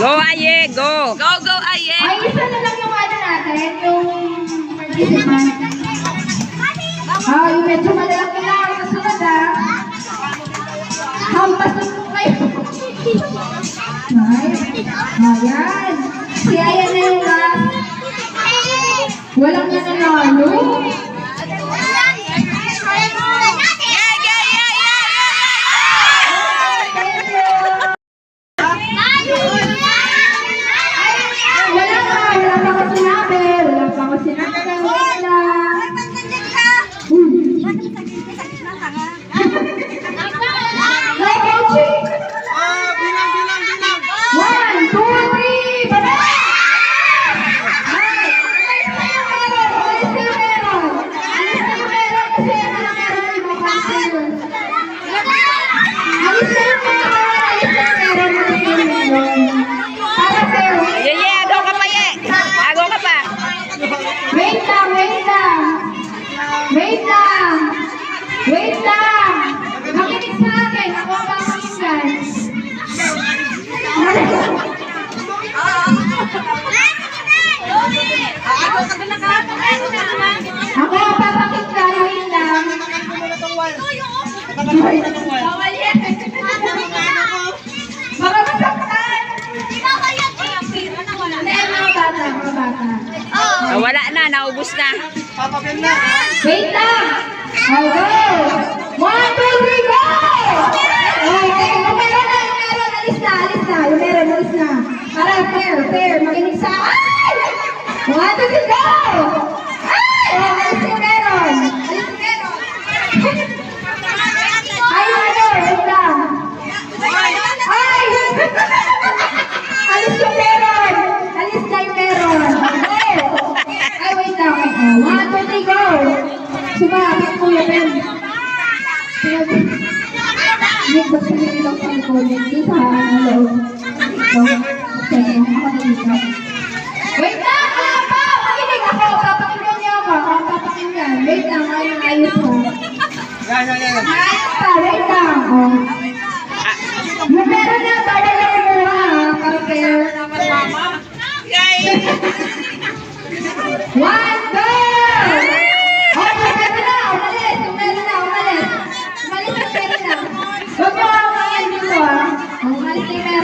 Go, Aye! Go! Go, go, Aye! Ay, isa na lang yung ano natin, yung participant. Ay, medyo malalaki lang. Kasunod hampas na po kayo. Ay, ayan. Si Ayan na yung last. Walang niya nanalo. Wait lang! Makinig sa akin! Ako ang papakinggan! Ako ang papakinggan! Wait lang! Bawal yan! Mga masaktan! Mga bata. Wala na, naubos na. Wait lang! Go! 1, 2, 3, go! Okay, meron na. Alis na. Alis na. Para, fair. Makinig sa... Ay! 1, 2, 3, go! Ay! Alis yung meron. Ay, wait lang. Ay! Alis yung meron. Alis na yung meron. Ay, wait lang. 1, 2, 3, go! Sumabit ko yung pen. Hindi ba sinili lang sa college? Di sa loob. Wait lang! Wala pa! Makinig ako! Papakinggan niyo ako! Ang papakinggan. Wait lang. Ayos ko. Ayos pa! Wait lang! Yung meron na para lang mo ha! Para fair.